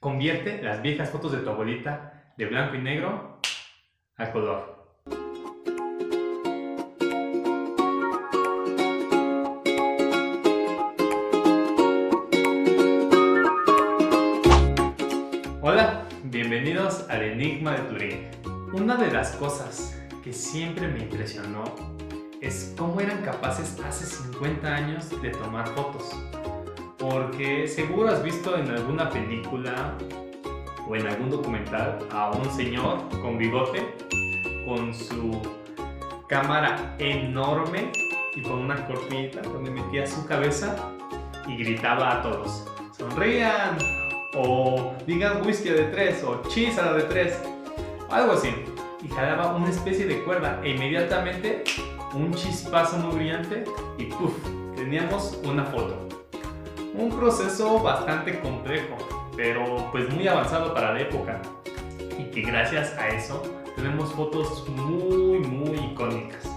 Convierte las viejas fotos de tu abuelita de blanco y negro a color. Hola, bienvenidos al Enigma de Turing. Una de las cosas que siempre me impresionó es cómo eran capaces hace 50 años de tomar fotos. Porque seguro has visto en alguna película o en algún documental a un señor con bigote, con su cámara enorme y con una cortinita donde metía su cabeza y gritaba a todos: ¡sonrían! O digan whisky de 3 o cheese a la de 3, algo así. Y jalaba una especie de cuerda e inmediatamente un chispazo muy brillante y ¡puf! Teníamos una foto. Un proceso bastante complejo, pero pues muy avanzado para la época, y que gracias a eso tenemos fotos muy icónicas,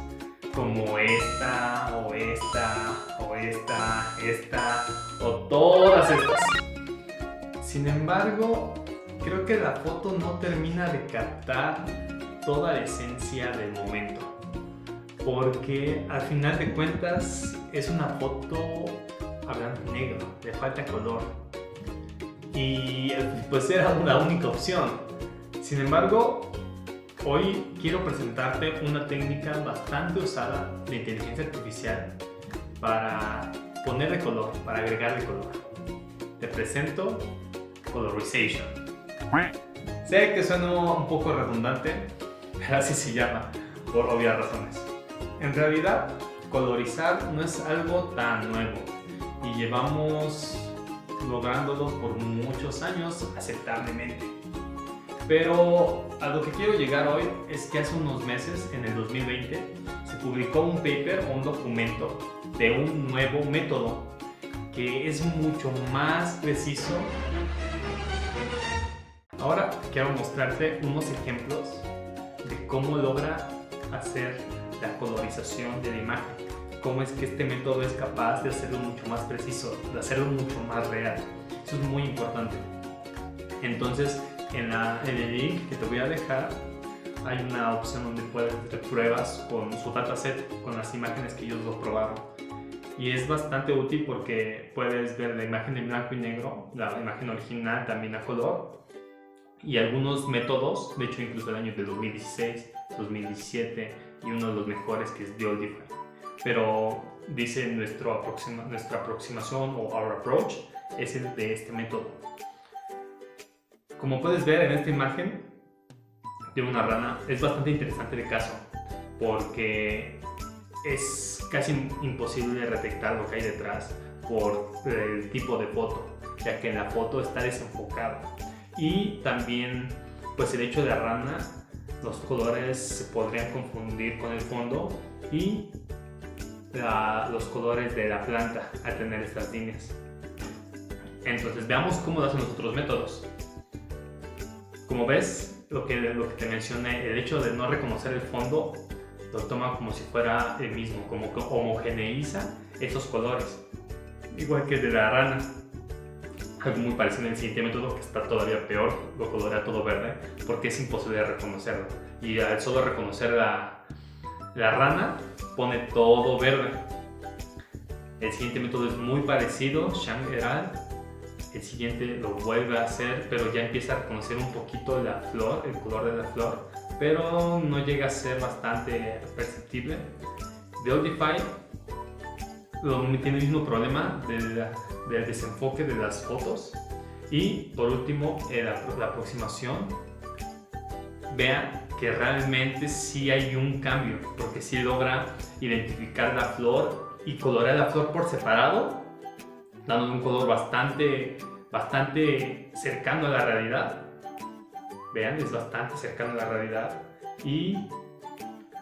como esta, o esta, o esta, o todas estas. Sin embargo, creo que la foto no termina de captar toda la esencia del momento, porque al final de cuentas es una foto a blanco y negro, le falta color, y pues era la única opción. Sin embargo, hoy quiero presentarte una técnica bastante usada de inteligencia artificial para ponerle color, para agregarle color. Te presento Colorization. Sé que suena un poco redundante, pero así se llama, por obvias razones. En realidad, colorizar no es algo tan nuevo, y llevamos lográndolo por muchos años aceptablemente. Pero a lo que quiero llegar hoy es que hace unos meses, en el 2020, se publicó un paper o un documento de un nuevo método que es mucho más preciso. Ahora quiero mostrarte unos ejemplos de cómo logra hacer la colorización de la imagen. Cómo es que este método es capaz de hacerlo mucho más preciso, de hacerlo mucho más real. Eso es muy importante. Entonces, en el link que te voy a dejar hay una opción donde puedes hacer pruebas con su dataset, con las imágenes que ellos lo probaron. Y es bastante útil porque puedes ver la imagen en blanco y negro, la imagen original también a color, y algunos métodos, de hecho incluso el año de 2016, 2017 y uno de los mejores, que es Audify. Pero dice nuestra aproximación o our approach es el de este método. Como puedes ver en esta imagen de una rana, es bastante interesante el caso, porque es casi imposible detectar lo que hay detrás por el tipo de foto, ya que en la foto está desenfocada. Y también pues el hecho de la rana, los colores se podrían confundir con el fondo y los colores de la planta al tener estas líneas. Entonces veamos cómo lo hacen los otros métodos. Como ves, lo que te mencioné, el hecho de no reconocer el fondo lo toma como si fuera el mismo, como que homogeneiza esos colores, igual que el de la rana. Algo muy parecido en el siguiente método, que está todavía peor, lo colorea todo verde porque es imposible reconocerlo, y al solo reconocer la rana pone todo verde. El siguiente método es muy parecido, Shang et al. El siguiente lo vuelve a hacer, pero ya empieza a reconocer un poquito la flor, el color de la flor, pero no llega a ser bastante perceptible. The Audify tiene el mismo problema del desenfoque de las fotos. Y por último, la aproximación. Vean que realmente sí hay un cambio, porque sí logra identificar la flor y colorear la flor por separado, dándole un color bastante cercano a la realidad. Vean, es bastante cercano a la realidad. Y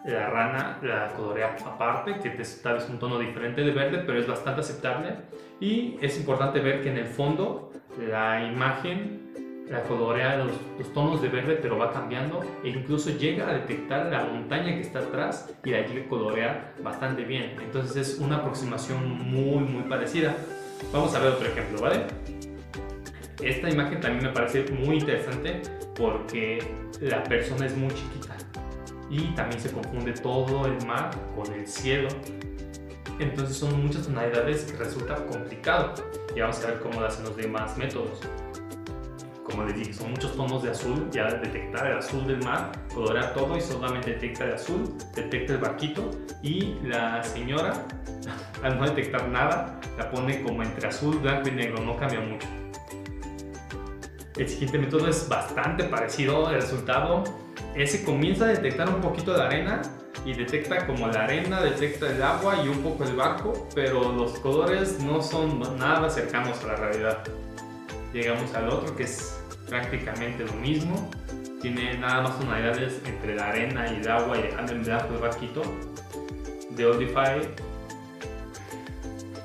la rana la colorea aparte, que tal vez un tono diferente de verde, pero es bastante aceptable. Y es importante ver que en el fondo la imagen la colorea los tonos de verde, pero va cambiando, e incluso llega a detectar la montaña que está atrás y la llega a colorear bastante bien. Entonces es una aproximación muy parecida. Vamos a ver otro ejemplo, ¿vale? Esta imagen también me parece muy interesante porque la persona es muy chiquita y también se confunde todo el mar con el cielo. Entonces son muchas tonalidades que resulta complicado y vamos a ver cómo lo hacen los demás métodos. Como les dije, son muchos tonos de azul, ya detectar el azul del mar, colorear todo y solamente detecta el azul, detecta el barquito y la señora, al no detectar nada, la pone como entre azul, blanco y negro, no cambia mucho. El siguiente método es bastante parecido, el resultado es que comienza a detectar un poquito de arena y detecta como la arena, detecta el agua y un poco el barco, pero los colores no son nada cercanos a la realidad. Llegamos al otro que es prácticamente lo mismo, tiene nada más tonalidades entre la arena y el agua y dejando en blanco el barquito. De Oldify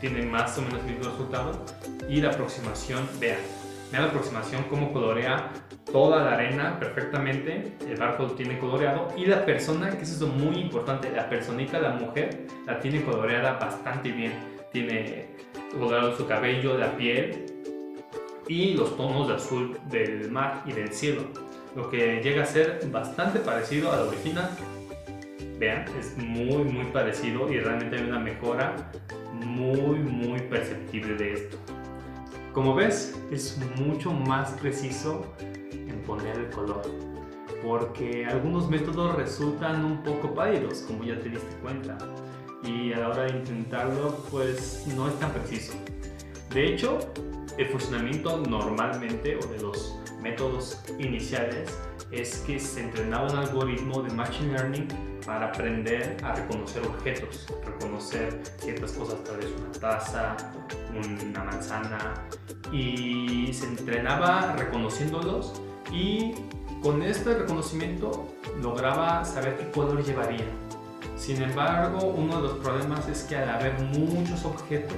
tiene más o menos el mismo resultado y la aproximación, vean la aproximación cómo colorea toda la arena perfectamente, el barco lo tiene coloreado y la persona, que es eso muy importante, la personita, la mujer, la tiene coloreada bastante bien, tiene coloreado su cabello, la piel y los tonos de azul del mar y del cielo, lo que llega a ser bastante parecido al original. Vean, es muy parecido y realmente hay una mejora muy perceptible de esto. Como ves, es mucho más preciso en poner el color, porque algunos métodos resultan un poco pálidos, como ya te diste cuenta, y a la hora de intentarlo pues no es tan preciso. De hecho, el funcionamiento normalmente o de los métodos iniciales es que se entrenaba un algoritmo de Machine Learning para aprender a reconocer objetos, reconocer ciertas cosas, tal vez una taza, una manzana, y se entrenaba reconociéndolos y con este reconocimiento lograba saber qué color llevaría. Sin embargo, uno de los problemas es que al haber muchos objetos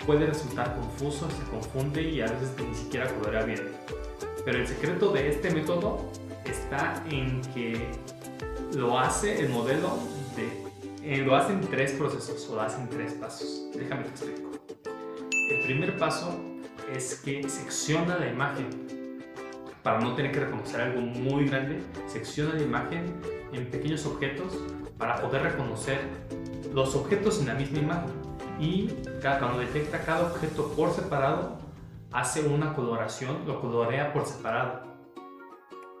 puede resultar confuso, se confunde y a veces ni siquiera colorea bien. Pero el secreto de este método está en que lo hace el modelo lo hace en 3 procesos o lo hace en 3 pasos. Déjame te explico. El primer paso es que secciona la imagen. Para no tener que reconocer algo muy grande, secciona la imagen en pequeños objetos para poder reconocer los objetos en la misma imagen. Y cuando detecta cada objeto por separado, hace una coloración, lo colorea por separado.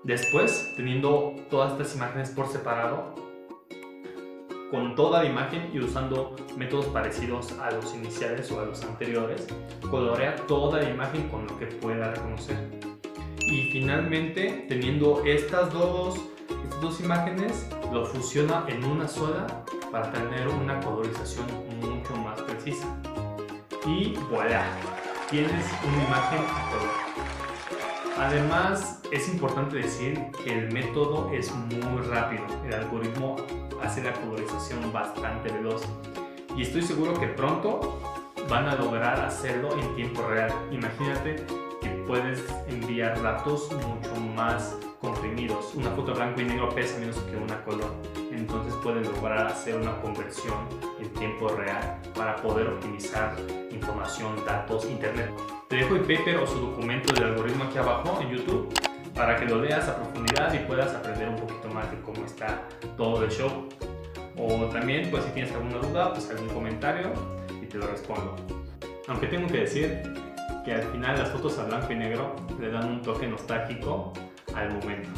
Después, teniendo todas estas imágenes por separado, con toda la imagen y usando métodos parecidos a los iniciales o a los anteriores, colorea toda la imagen con lo que pueda reconocer. Y finalmente, teniendo estas dos imágenes, lo fusiona en una sola para tener una colorización mucho más precisa. Y voilà, tienes una imagen a color. Además, es importante decir que el método es muy rápido, el algoritmo hace la colorización bastante veloz y estoy seguro que pronto van a lograr hacerlo en tiempo real. Imagínate que puedes enviar datos mucho más comprimidos. Una foto blanco y negro pesa menos que una color, entonces puedes lograr hacer una conversión en tiempo real para poder optimizar información, datos, internet. Te dejo el paper o su documento del algoritmo aquí abajo en YouTube para que lo leas a profundidad y puedas aprender un poquito más de cómo está todo el show. O también, pues si tienes alguna duda, pues algún comentario y te lo respondo. Aunque tengo que decir que al final las fotos a blanco y negro le dan un toque nostálgico al momento.